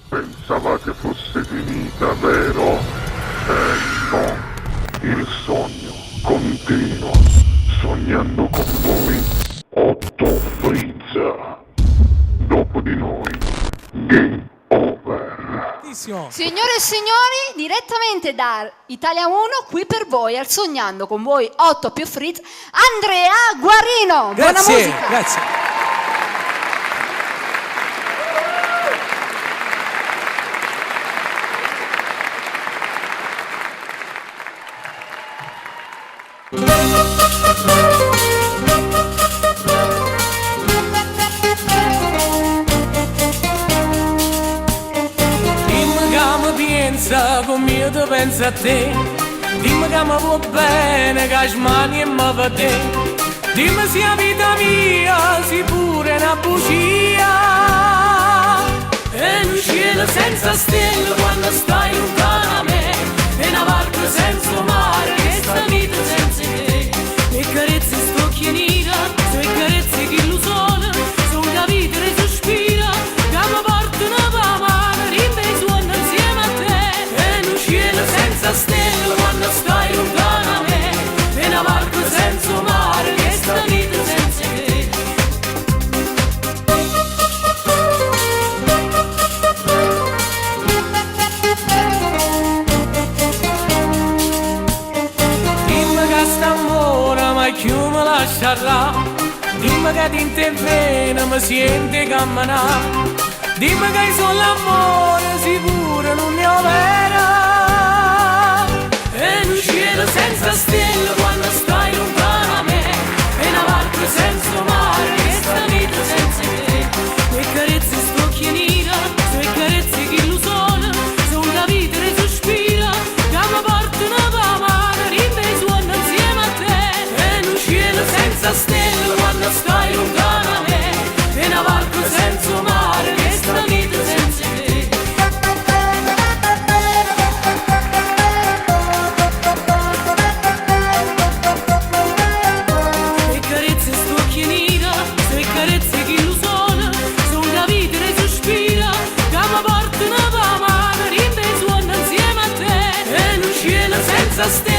Pensavate fosse finita, vero? No. Il sogno continua. Sognando con voi, Otto Frizza. Dopo di noi, game over. Signore e signori, direttamente da Italia 1, qui per voi, al Sognando con voi, 8 più Frizz, Andrea Guarino. Grazie, buona musica. Grazie. Dimmi che mi pensa come io ti penso a te. Dimmi che mi vuoi bene, che smani e mi vede. Dimmi se la vita mia si pure una bugia. E un cielo senza stelle quando stai lontano a me. E una barca senza mare, che sta vita senza te. E carezze sto chienita, e carezze che lo sono. Sono la vita e sospira, che mi portano per mano, rimbe suono insieme a te. E un cielo senza stelle quando stai lontano a me. E una barca senza mare, che sta vita senza te. Dimmi che st'amore ma più mi lascerà. Dimmi che ti interviene mi sente camminare. Dimmi che solo l'amore sicuro non ne vera. E un cielo senza stelle quando stai lontano a me. E una barca senza mare, che sta vita senza te. E carezze sto chienita, e carezze che lo sono. Sono la vita e sospira, che mi portano per mano, rimbe suono insieme a te. E un cielo senza stelle quando stai lontano a me. E una barca senza mare, che sta vita senza te. E carezze sto chienita, e carezze che lo sono. Sono la vita e sospira, che mi portano per mano, rimbe suono insieme a te. E un cielo senza stelle